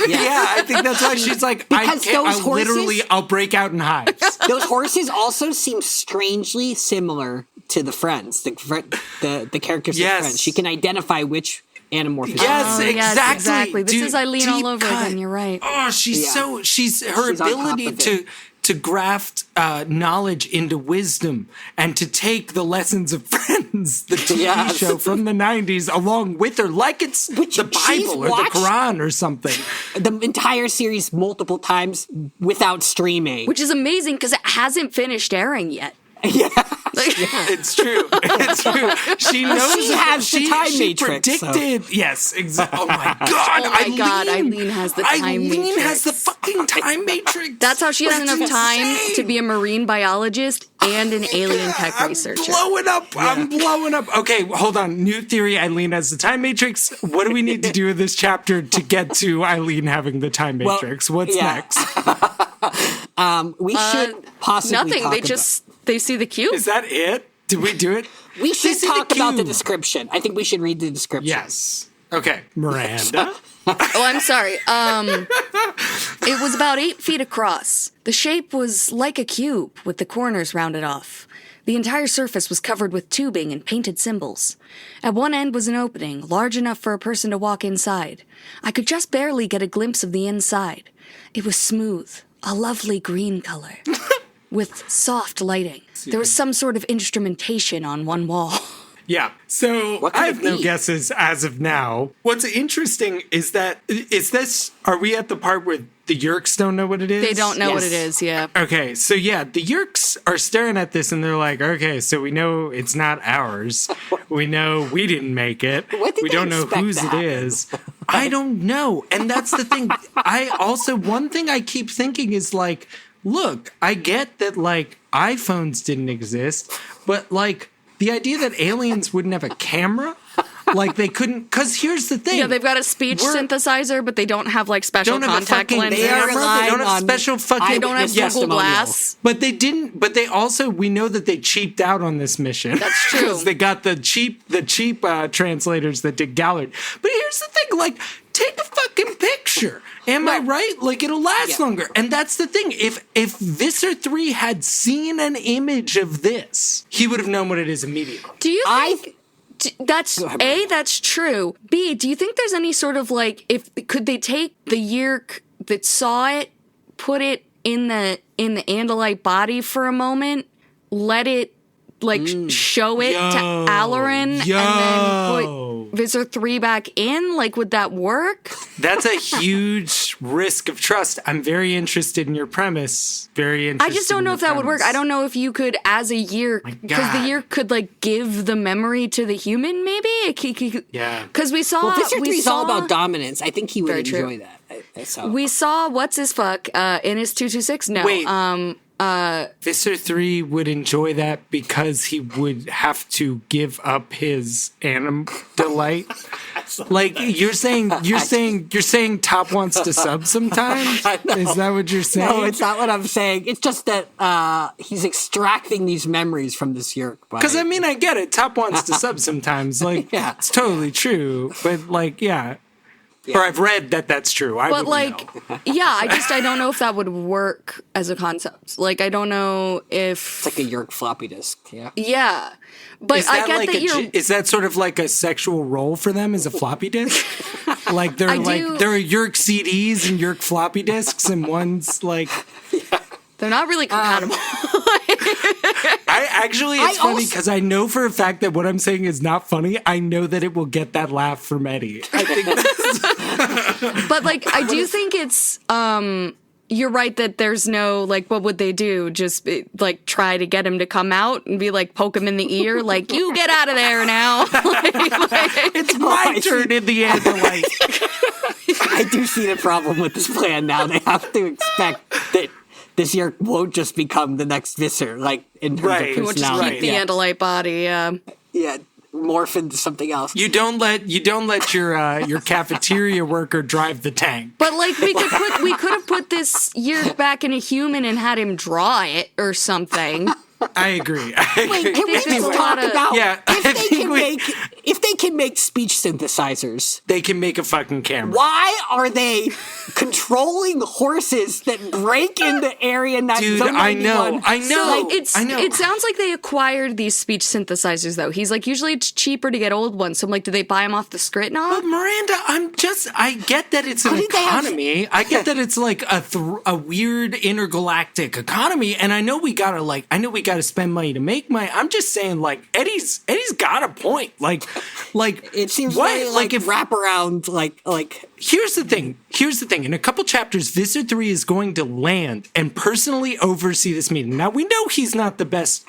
Yeah, I think that's why she's like, Because those I'll break out in hives. Those horses also seem strangely similar to the friends, the characters Yes. of Friends. She can identify which Animorph is Yes, Oh, exactly. yes, exactly. This Dude, is Eileen deep all over cut. again. You're right. Oh, she's Yeah. she's her She's on top ability of it. to graft knowledge into wisdom and to take the lessons of Friends, the TV Yes. show from the 90s, along with her, like it's Which the she's Bible or the watched- Quran or something. the entire series multiple times without streaming. Which is amazing because it hasn't finished airing yet. yeah. It's true. It's true. She knows. She has the time she matrix, so. predicted. Yes, exactly. Oh my god. Oh my God, Eileen has the time Eileen has the matrix. fucking time matrix. That's how she has That's enough time insane. to be a marine biologist and an alien tech researcher. Blowing up. I'm blowing up. Okay, hold on. New theory. Eileen has the time matrix. What do we need to do in this chapter to get to Eileen having the time Well, matrix? What's yeah. next? We should possibly Nothing. talk They about- just they see the cube. Is that it? Did we do it? We should see the talk about the cube. description. I think we should read the description. Yes. Okay. Miranda. Oh, I'm sorry. It was about 8 feet across. The shape was like a cube with the corners rounded off. The entire surface was covered with tubing and painted symbols. At one end was an opening, large enough for a person to walk inside. I could just barely get a glimpse of the inside. It was smooth, a lovely green color, with soft lighting. There was some sort of instrumentation on one wall. Yeah. So What could I it have no be? guesses as of now. What's interesting is that are we at the part where the Yerks don't know what it is? They don't know what Yes. it is, yeah. Okay, so yeah, the Yerks are staring at this and they're like, okay, so we know it's not ours. We know we didn't make it. What did We they don't know expect whose to it happen? is. I don't know. And that's the thing. One thing I keep thinking is like, look, I get that like iPhones didn't exist, but like the idea that aliens wouldn't have a camera, like they couldn't, because here's the thing. Yeah, they've got a speech We're- synthesizer, but they don't have like special don't have a contact fucking lenses. They are camera. They relying don't have on special fucking. They don't have eyewitness Google testimonials. Glass. But they didn't. But they also, we know that they cheaped out on this mission. That's true. Because they got the cheap translators that did Gallard. But here's the thing: like, take a fucking picture. Am I right? Like, it'll last Yeah. longer. And that's the thing. If Visser 3 had seen an image of this, he would have known what it is immediately. Do you I think that's ahead, A, that's true. B, do you think there's any sort of like could they take the yerk that saw it, put it in the Andalite body for a moment, let it show it to Alarin and then put Visser 3 back in? Like, would that work? That's a huge risk of trust. I'm very interested in your premise. Very interested. I just don't know if that would work. I don't know if you could, as a year, because the year could like give the memory to the human. Maybe yeah. Because we saw. Well, Visser 3 is all about dominance. I think he would enjoy that. We saw what's his fuck in his 226. No, wait. Visser 3 would enjoy that because he would have to give up his anim delight. Like you're saying Top wants to sub sometimes? Is that what you're saying? No, it's not what I'm saying. It's just that he's extracting these memories from this Yerk. Because I mean, I get it. Top wants to sub sometimes. Like, Yeah. it's totally true. But like, yeah. Or I've read that that's true. But like, yeah, I don't know if that would work as a concept. Like, I don't know if it's like a Yerk floppy disk. Yeah. Yeah, but I get that you're. Is that sort of like a sexual role for them as a floppy disk? Like there are Yerk CDs and Yerk floppy disks, and one's like. They're not really compatible. It's funny because I know for a fact that what I'm saying is not funny. I know that it will get that laugh from Eddy. I think that's... But like, I do think it's, you're right that there's no, like, what would they do? Just like try to get him to come out and be like, poke him in the ear, like, you get out of there now. It's my turn in the end. Like, I do see the problem with this plan now. They have to expect that this year won't just become the next Visser, like in terms of personality. We'll just keep the Andalite body, yeah, morph into something else. You don't let your cafeteria worker drive the tank. But like we could have put this year back in a human and had him draw it or something. I agree. Wait, can we just talk about if they can make speech synthesizers? They can make a fucking camera. Why are they controlling horses that break into area 9? Dude, Zone 91? I know. So, like, I know. It sounds like they acquired these speech synthesizers, though. He's like, usually it's cheaper to get old ones. So I'm like, do they buy them off the Skritnog? But Miranda, I get that it's an economy. I get that it's like a weird intergalactic economy, and I know we gotta spend money to make money. I'm just saying, like, Eddy's got a point. Like it seems like if wraparound, like. Here's the thing. In a couple chapters, Visser 3 is going to land and personally oversee this meeting. Now, we know he's not the best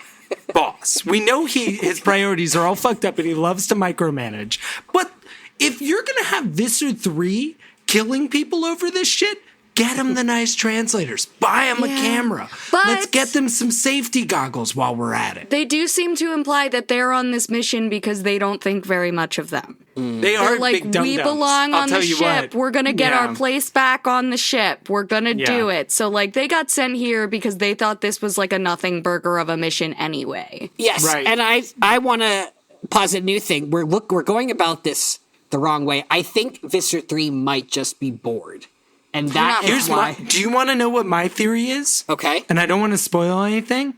boss. We know his priorities are all fucked up and he loves to micromanage. But if you're going to have Visser 3 killing people over this shit, get him the nice translators. Buy him a camera. But let's get them some safety goggles while we're at it. They do seem to imply that they're on this mission because they don't think very much of them. They are like, big dum-dums. we belong on the ship. We're going to get our place back on the ship. We're going to do it. So, like, they got sent here because they thought this was like a nothing burger of a mission anyway. Yes, right. And I want to posit a new thing. We're going about this the wrong way. I think Visser 3 might just be bored. And that is why. Do you want to know what my theory is? Okay. And I don't want to spoil anything.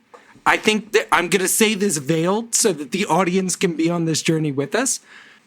I think that I'm going to say this veiled so that the audience can be on this journey with us.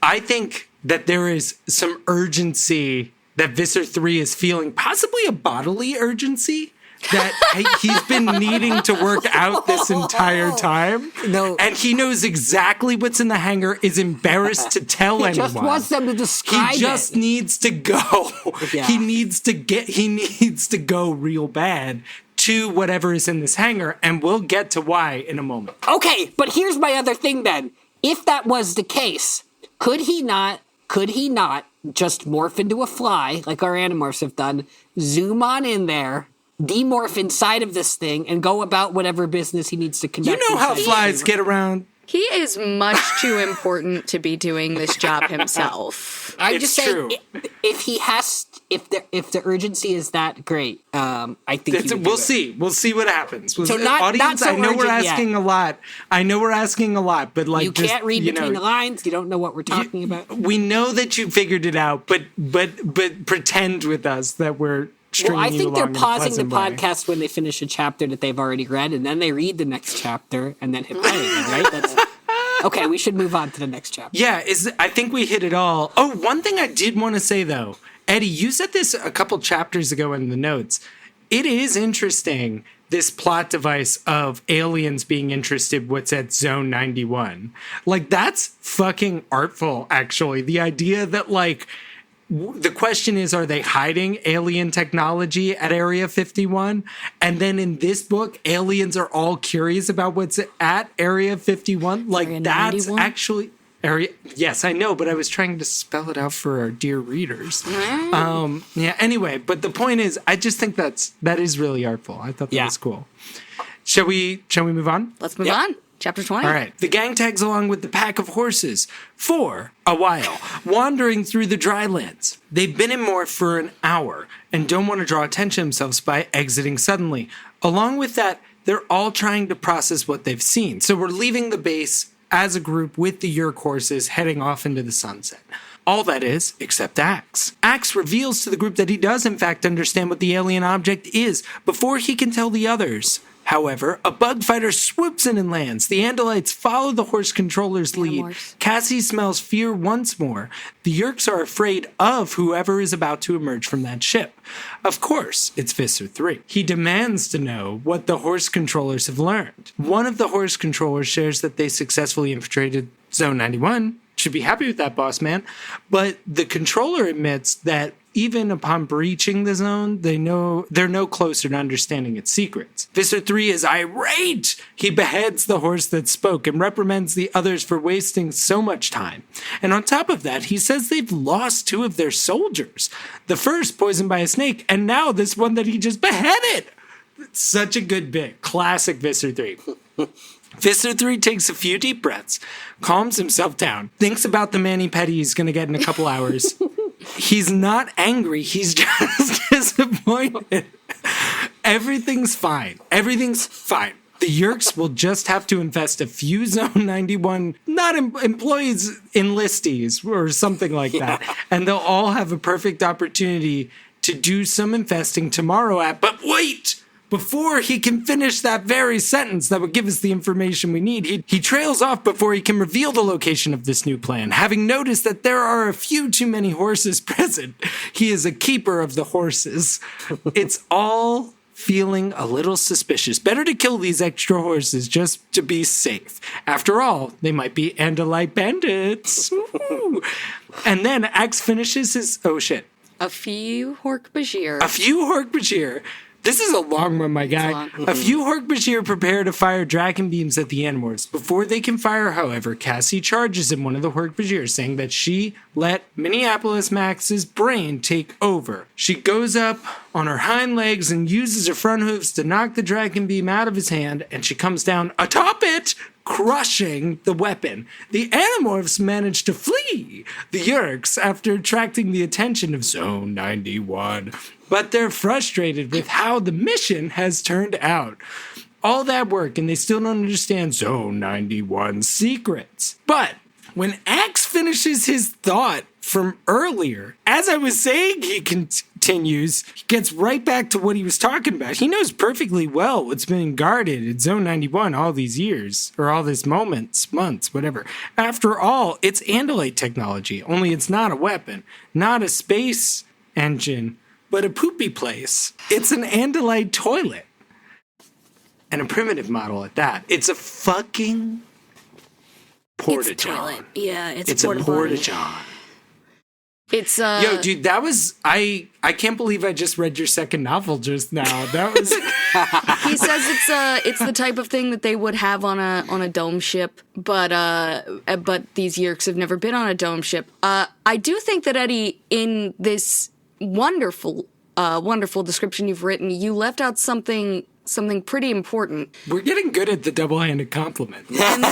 I think that there is some urgency that Visser 3 is feeling, possibly a bodily urgency that he's been needing to work out this entire time. No. And he knows exactly what's in the hangar, is embarrassed to tell anyone. He just wants them to describe it. He just needs to go. Yeah. He needs to go real bad to whatever is in this hangar, and we'll get to why in a moment. Okay, but here's my other thing then. If that was the case, could he not just morph into a fly, like our Animorphs have done, zoom on in there, demorph inside of this thing, and go about whatever business he needs to conduct? You know how flies get around. He is much too important to be doing this job himself. I'm just saying, if the urgency is that great, I think we'll see. We'll see what happens. So not so I know we're asking a lot. But like you can't read between the lines. You don't know what we're talking about. We know that you figured it out, but pretend with us that we're. Well, I think they're pausing the podcast when they finish a chapter that they've already read, and then they read the next chapter and then hit play again, right? Okay, we should move on to the next chapter. Yeah, I think we hit it all. Oh, one thing I did want to say, though. Eddy, you said this a couple chapters ago in the notes. It is interesting this plot device of aliens being interested what's at Zone 91. Like, that's fucking artful, actually. The idea that, like, the question is, are they hiding alien technology at Area 51? And then in this book, aliens are all curious about what's at Area 51. Like, Area that's 91? actually... Yes, I know, but I was trying to spell it out for our dear readers. Yeah, anyway, but the point is, I just think that is really artful. I thought that was cool. Shall we move on? Let's move on. Chapter 20. All right. The gang tags along with the pack of horses for a while, wandering through the drylands. They've been in Morph for an hour and don't want to draw attention to themselves by exiting suddenly. Along with that, they're all trying to process what they've seen. So we're leaving the base as a group with the Yerk horses heading off into the sunset. All that is, except Axe. Axe reveals to the group that he does in fact understand what the alien object is before he can tell the others. However, a bug fighter swoops in and lands. The Andalites follow the horse controller's lead. Animorphs. Cassie smells fear once more. The Yerks are afraid of whoever is about to emerge from that ship. Of course, it's Visser 3. He demands to know what the horse controllers have learned. One of the horse controllers shares that they successfully infiltrated Zone 91. Should be happy with that, boss man. But the controller admits that even upon breaching the zone, they're no closer to understanding its secrets. Visser 3 is irate. He beheads the horse that spoke and reprimands the others for wasting so much time. And on top of that, he says they've lost 2 of their soldiers. The first poisoned by a snake, and now this one that he just beheaded. Such a good bit. Classic Visser 3. Visser 3 takes a few deep breaths, calms himself down, thinks about the mani-pedi he's going to get in a couple hours. He's not angry. He's just disappointed. Everything's fine. Everything's fine. The Yerks will just have to invest a few Zone 91, not employees, enlistees or something like that. And they'll all have a perfect opportunity to do some investing tomorrow at. But wait! Before he can finish that very sentence that would give us the information we need, he trails off before he can reveal the location of this new plan. Having noticed that there are a few too many horses present, he is a keeper of the horses. It's all feeling a little suspicious. Better to kill these extra horses just to be safe. After all, they might be Andalite bandits. And then Axe finishes his... Oh, shit. A few Hork-Bajir. A few Hork-Bajir. This is a long one, my guy. A few Hork-Bajir prepare to fire dragon beams at the Animorphs. Before they can fire, however, Cassie charges in one of the Hork-Bajir, saying that she let Minneapolis Max's brain take over. She goes up on her hind legs and uses her front hooves to knock the dragon beam out of his hand, and she comes down atop it, crushing the weapon. The Animorphs manage to flee the Yerks after attracting the attention of Zone 91. But they're frustrated with how the mission has turned out. All that work, and they still don't understand Zone 91's secrets. But when Axe finishes his thought from earlier, as I was saying, he continues, he gets right back to what he was talking about. He knows perfectly well what's been guarded at Zone 91 all these years, or all these months, whatever. After all, it's Andalite technology, only it's not a weapon, not a space engine, but a poopy place. It's an Andalite toilet. And a primitive model at that. It's a fucking porta-john. It's a toilet. Yeah, It's a porta-john. It's Yo, dude, that was... I can't believe I just read your second novel just now. That was... He says it's the type of thing that they would have on a dome ship, but these Yerks have never been on a dome ship. I do think that, Eddy, in this wonderful description you've written, you left out something pretty important. We're getting good at the double-handed compliment. And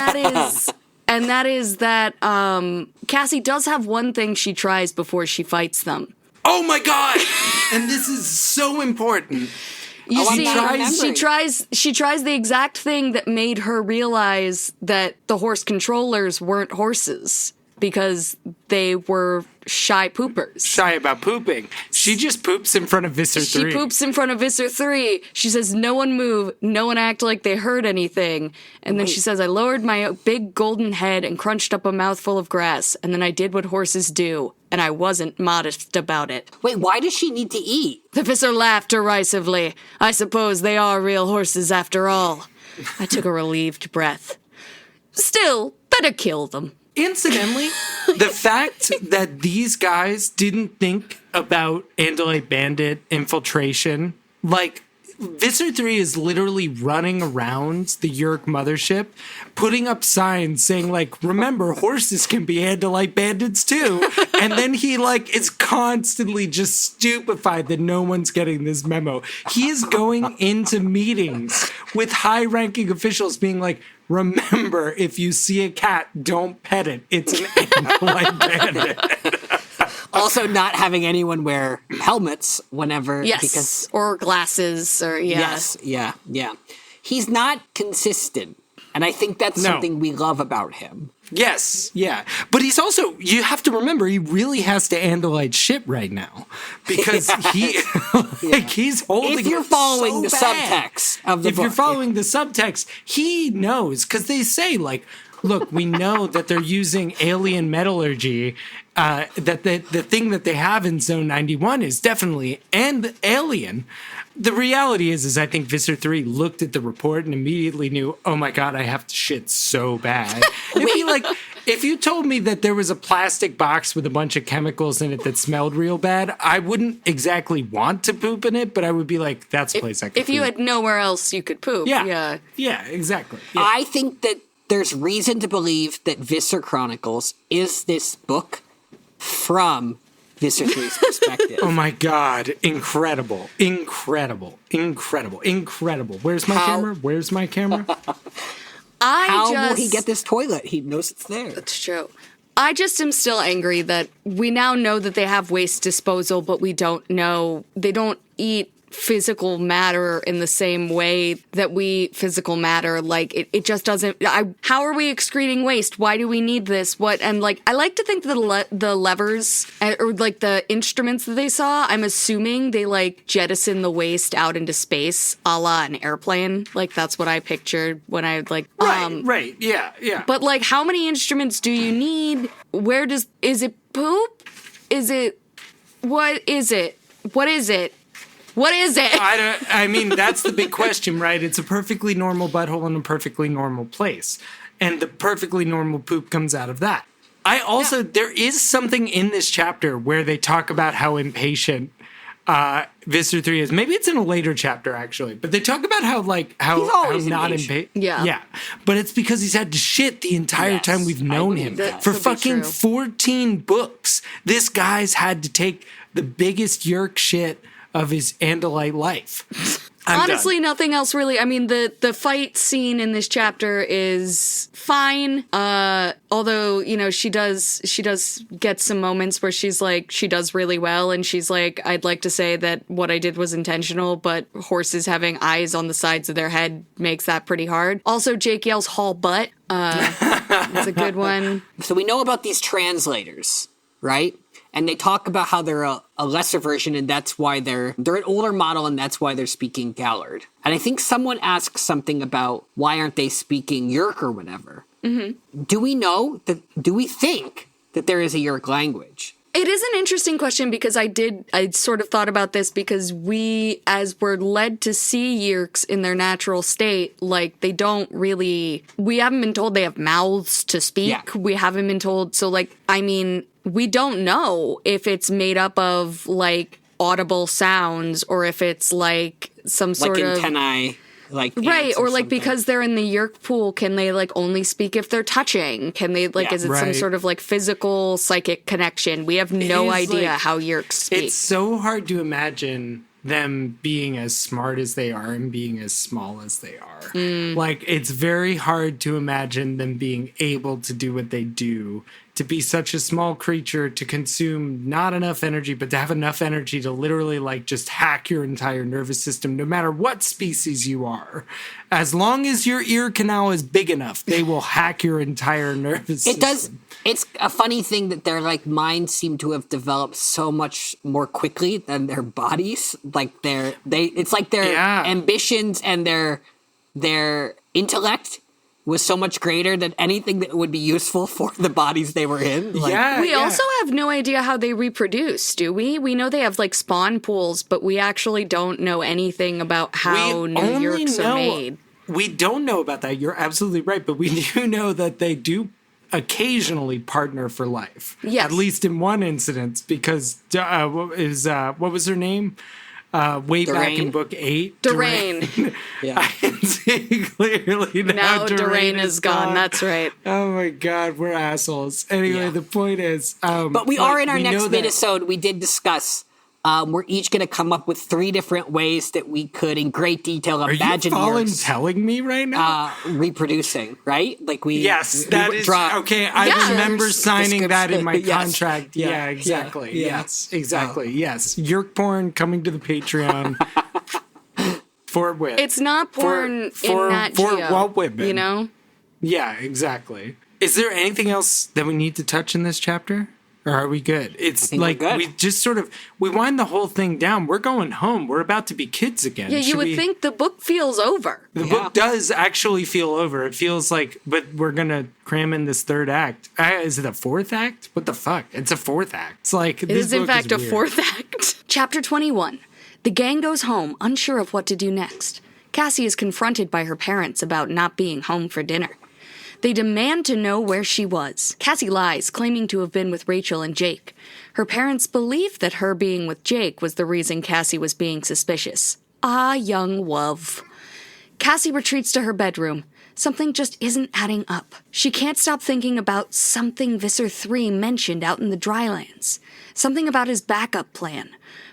that is that Cassie does have one thing she tries before she fights them. Oh my god! And this is so important. You see, remembering. she tries the exact thing that made her realize that the horse controllers weren't horses. because they were shy poopers. Shy about pooping. She just poops in front of Visser 3. She poops in front of Visser 3. She says, no one move, no one act like they heard anything. And then she says, I lowered my big golden head and crunched up a mouthful of grass. And then I did what horses do. And I wasn't modest about it. Wait, why does she need to eat? The Visser laughed derisively. I suppose they are real horses after all. I took a relieved breath. Still, better kill them. Incidentally, the fact that these guys didn't think about Andalite Bandit infiltration, like, Visser 3 is literally running around the Yeerk mothership, putting up signs saying, like, remember, horses can be Andalite bandits too. And then he, like, is constantly just stupefied that no one's getting this memo. He is going into meetings with high-ranking officials being like, remember, if you see a cat, don't pet it. It's an Andalite bandit. Also, not having anyone wear helmets whenever. Yes, because, or glasses, or Yes, yeah. He's not consistent. And I think that's something we love about him. Yes, yeah. But he's also, you have to remember, he really has to Andalite shit right now. Because he's holding If you're it following so the bad. subtext of the book. If you're following the subtext, he knows. Because they say, like, look, we know that they're using alien metallurgy, that the thing that they have in Zone 91 is definitely alien. The reality is I think Visser 3 looked at the report and immediately knew, oh my God, I have to shit so bad. If you told me that there was a plastic box with a bunch of chemicals in it that smelled real bad, I wouldn't exactly want to poop in it, but I would be like, that's a place I could if you poop. had nowhere else you could poop. Yeah, exactly. Yeah. I think that there's reason to believe that Visser Chronicles is this book from Visser 3's perspective. Oh my God. Incredible. Where's my camera? How will he get this toilet? He knows it's there. That's true. I just am still angry that we now know that they have waste disposal, but we don't know. They don't eat physical matter in the same way that we physical matter. Like, it just doesn't. How are we excreting waste? Why do we need this? What? And like, I like to think that the levers or like the instruments that they saw, I'm assuming they like jettison the waste out into space, a la an airplane. Like, that's what I pictured when I like. Right. Yeah. But like, how many instruments do you need? Is it poop? What is it? I mean, that's the big question, right? It's a perfectly normal butthole in a perfectly normal place. And the perfectly normal poop comes out of that. There is something in this chapter where they talk about how impatient Visser 3 is. Maybe it's in a later chapter, actually. But they talk about how not impatient. Yeah. But it's because he's had to shit the entire time we've known him. For fucking 14 books, this guy's had to take the biggest Yeerk shit of his Andalite life. Honestly, nothing else really. I mean, the fight scene in this chapter is fine. Although, you know, she does get some moments where she's like, she does really well. And she's like, I'd like to say that what I did was intentional, but horses having eyes on the sides of their head makes that pretty hard. Also, Jake yells haul butt. It's a good one. So we know about these translators, right? And they talk about how they're a lesser version, and that's why they're an older model, and that's why they're speaking Gallard. And I think someone asks something about why aren't they speaking Yeerk or whatever. Mm-hmm. Do we think that there is a Yeerk language? It is an interesting question because I sort of thought about this because as we're led to see Yeerks in their natural state, like we haven't been told they have mouths to speak. Yeah. We haven't been told. So like, I mean, we don't know if it's made up of like audible sounds or if it's like some sort like of antennae. Like right, or like something. because they're in the Yeerk pool, can they like only speak if they're touching? Can they like is it some sort of like physical psychic connection? We have no idea how Yeerks speak. It's so hard to imagine them being as smart as they are and being as small as they are. Like, it's very hard to imagine them being able to do what they do, to be such a small creature, to consume not enough energy, but to have enough energy to literally like just hack your entire nervous system, no matter what species you are. As long as your ear canal is big enough, they will hack your entire nervous system. It's a funny thing that their like minds seem to have developed so much more quickly than their bodies. Like it's like their ambitions and their intellect was so much greater than anything that would be useful for the bodies they were in. Like, we also have no idea how they reproduce, do we? We know they have like spawn pools, but we actually don't know anything about how New Yorks are made. We don't know about that. You're absolutely right, but we do know that they do occasionally partner for life. Yes. At least in one incident, because what was her name? Way back in book 8. Durain. I can see clearly now. Durain is gone. That's right. Oh my God, we're assholes. Anyway, the point is... but we are in our next minisode, we did discuss... we're each going to come up with 3 different ways that we could, in great detail, imagine telling me right now? Reproducing, right? Like Yes, that is okay. I remember signing that in my contract. Yeah, exactly. Yes, exactly. Yes, Yerk porn coming to the Patreon for women. It's not porn for Nat Geo, women. You know? Yeah, exactly. Is there anything else that we need to touch in this chapter? Or are we good? It's like we just sort of we wind the whole thing down. We're going home. We're about to be kids again. Yeah, you would think the book feels over. The book does actually feel over. It feels like, but we're gonna cram in this 3rd act. Is it a 4th act? What the fuck? It's a 4th act. It's like it is in fact a 4th act. Chapter 21. The gang goes home, unsure of what to do next. Cassie is confronted by her parents about not being home for dinner. They demand to know where she was. Cassie lies, claiming to have been with Rachel and Jake. Her parents believe that her being with Jake was the reason Cassie was being suspicious. Ah, young love. Cassie retreats to her bedroom. Something just isn't adding up. She can't stop thinking about something Visser 3 mentioned out in the drylands. Something about his backup plan.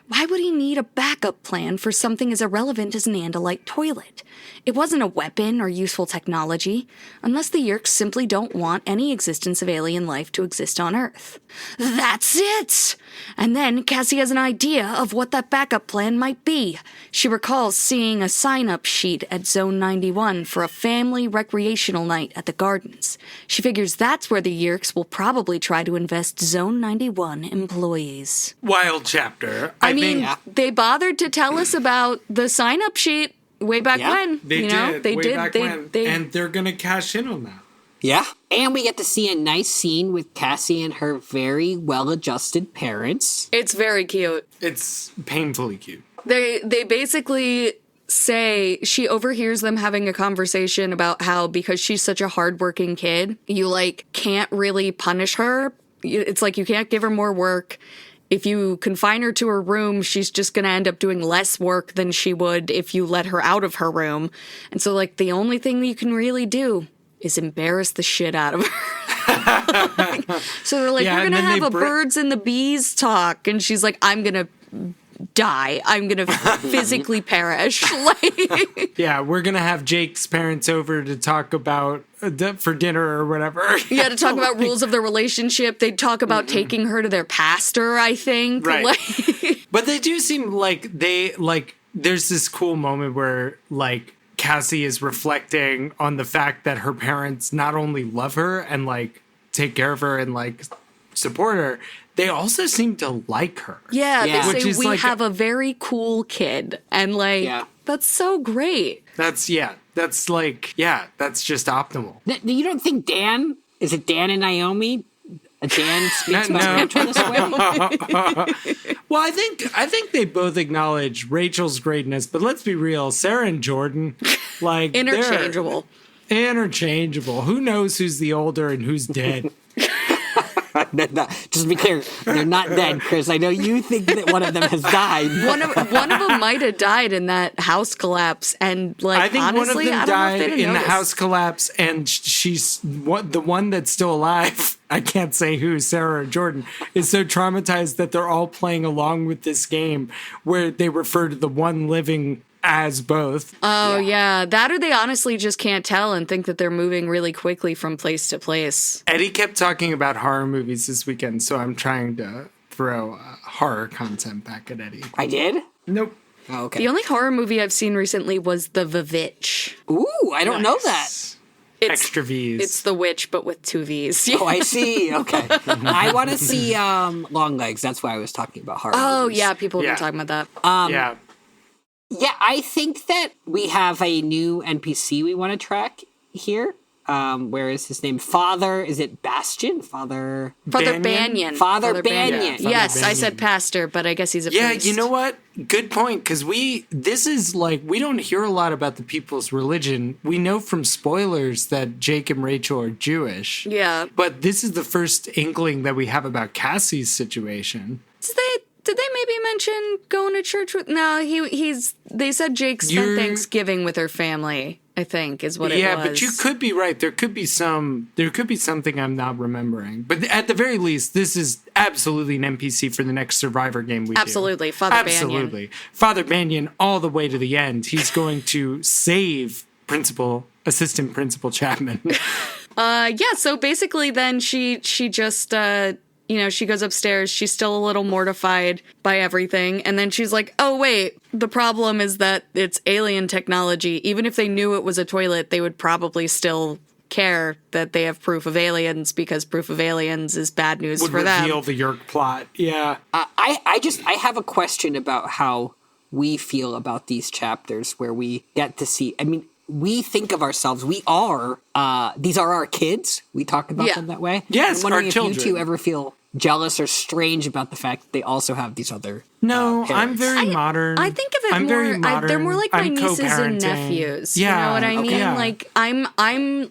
Why would he need a backup plan for something as irrelevant as an Andalite toilet? It wasn't a weapon or useful technology, unless the Yeerks simply don't want any existence of alien life to exist on Earth. That's it! And then Cassie has an idea of what that backup plan might be. She recalls seeing a sign-up sheet at Zone 91 for a family recreational night at the gardens. She figures that's where the Yeerks will probably try to invest Zone 91 employees. Wild chapter. I mean, they bothered to tell us about the sign-up sheet way back when. They did. And they're going to cash in on that. Yeah. And we get to see a nice scene with Cassie and her very well-adjusted parents. It's very cute. It's painfully cute. They basically say she overhears them having a conversation about how because she's such a hardworking kid, you can't really punish her. It's like you can't give her more work. If you confine her to her room, she's just going to end up doing less work than she would if you let her out of her room. And so, the only thing you can really do is embarrass the shit out of her. So they're like, we're going to have a birds and the bees talk. And she's like, I'm going to die. I'm going to physically perish. Yeah, we're going to have Jake's parents over to talk about for dinner or whatever. Yeah, to talk about rules of the relationship. They'd talk about taking her to their pastor, I think. Right. But they do seem like there's this cool moment where Cassie is reflecting on the fact that her parents not only love her and take care of her and support her, they also seem to like her. Yeah. They say we have a very cool kid. And that's so great. That's just optimal. You don't think Dan, is it Dan and Naomi? Dan speaks about Rachel this way? Well, I think they both acknowledge Rachel's greatness, but let's be real, Sarah and Jordan, interchangeable. Interchangeable. Who knows who's the older and who's dead? No, just be clear, they're not dead, Chris. I know you think that one of them has died. One of them might have died in that house collapse, and I think honestly, one of them died in notice. the house collapse, and she's the one that's still alive. I can't say who, Sarah or Jordan, is so traumatized that they're all playing along with this game where they refer to the one living as both. Oh, yeah. That or they honestly just can't tell and think that they're moving really quickly from place to place. Eddy kept talking about horror movies this weekend, so I'm trying to throw horror content back at Eddy. I did? Nope. Oh, okay. The only horror movie I've seen recently was The Vivitch. Ooh, I don't know that. extra V's. It's The Witch, but with 2 V's. Oh, I see. Okay. I want to see Long Legs. That's why I was talking about horror movies. Yeah, people have been talking about that. Yeah. Yeah, I think that we have a new NPC we want to track here. Where is his name? Father, is it Bastion? Father Banyan. Father Banyan. Yeah, Father Yes, I Banyan. said pastor, but I guess he's a Yeah, priest. you know what? Good point, because this is like, we don't hear a lot about the people's religion. We know from spoilers that Jake and Rachel are Jewish. Yeah. But this is the first inkling that we have about Cassie's situation. Did they maybe mention going to church with? No, they said Jake spent Thanksgiving with her family, I think, is what it was. Yeah, but you could be right. There could be something I'm not remembering. But at the very least, this is absolutely an NPC for the next Survivor game we Absolutely, do. Father Banyan. Absolutely. Father Banyan all the way to the end. He's going to save Assistant Principal Chapman. So basically then she just she goes upstairs. She's still a little mortified by everything. And then she's like, oh, wait, the problem is that it's alien technology. Even if they knew it was a toilet, they would probably still care that they have proof of aliens because proof of aliens is bad news Would for them. reveal the Yerk plot. Yeah. I have a question about how we feel about these chapters where we get to see, we think of ourselves, these are our kids. We talk about them that way. Yes, I'm wondering our if children. you two ever feel jealous or strange about the fact that they also have these other No, I'm parents. very modern. I think of it I'm very more. modern. They're more like my I'm nieces and co-parenting. nephews. Yeah, you know what I mean? yeah. Like I'm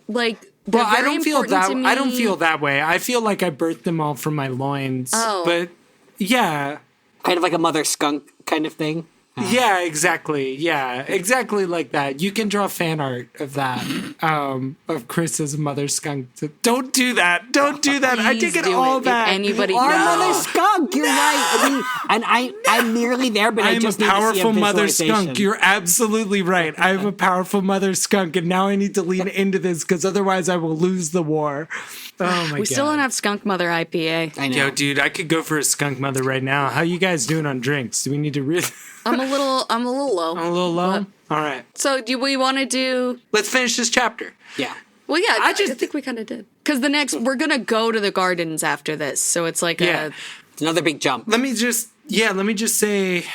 like. Well, they're I very don't feel important that. to me. I don't feel that way. I feel like I birthed them all from my loins. Oh. But yeah. Kind of like a mother skunk kind of thing. Yeah, exactly. Yeah, exactly like that. You can draw fan art of that, of Chris as a mother skunk. Don't do that. Don't do that. I Please take it do all it. If back. anybody Our knows. mother skunk, you're right. I'm nearly there, but I I'm a just need to see powerful mother visualization. skunk. You're absolutely right. I'm a powerful mother skunk, and now I need to lean into this because otherwise I will lose the war. Oh my god. We still don't have Skunk Mother IPA. I know. Yo, dude, I could go for a skunk mother right now. How you guys doing on drinks? Do we need to really? I'm a little low. I'm a little low. What? All right, So do we want to do? let's finish this chapter. Yeah. Well, yeah, I just- think we kind of did. Because we're gonna go to the gardens after this, so it's like Yeah. It's another big jump. Let me just say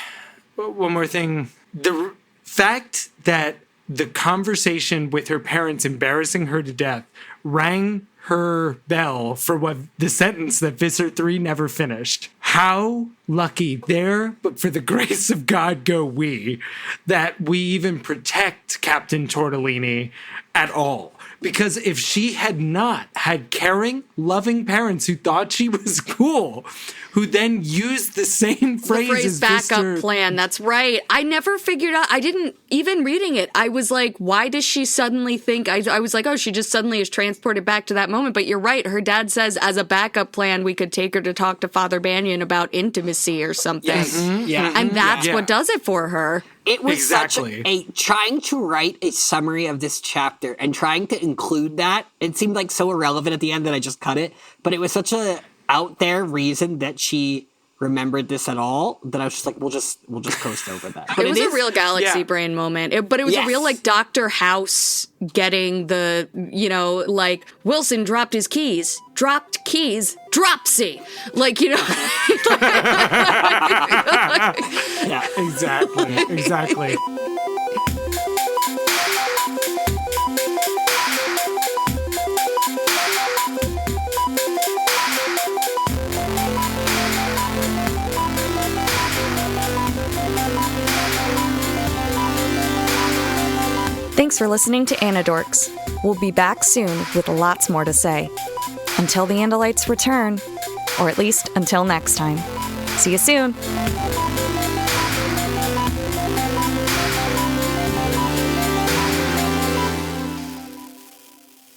one more thing. The fact that the conversation with her parents embarrassing her to death rang her bell for what the sentence that Visser 3 never finished. How lucky there, but for the grace of God go we, that we even protect Captain Tortellini at all. Because if she had not had caring, loving parents who thought she was cool, who then used the same the phrase phrase as backup Mr. plan. That's right. I never figured out. I didn't even reading it. I was like, why does she suddenly think? I was like, oh, she just suddenly is transported back to that moment. But you're right. Her dad says, as a backup plan, we could take her to talk to Father Banyan about intimacy or something. Yes. Yeah. And that's Yeah. what does it for her. It was Exactly. such a trying to write a summary of this chapter and trying to include that. It seemed like so irrelevant at the end that I just cut it. But it was such a out there reason that she remembered this at all that I was just like, we'll just coast over that. But It was a real galaxy yeah. brain moment. But it was a real Yes. like Dr. House getting the, like Wilson dropped his keys, dropped keys, dropsy. Like, yeah. Exactly. Thanks for listening to Anidorks. We'll be back soon with lots more to say. Until the Andalites return, or at least until next time. See you soon.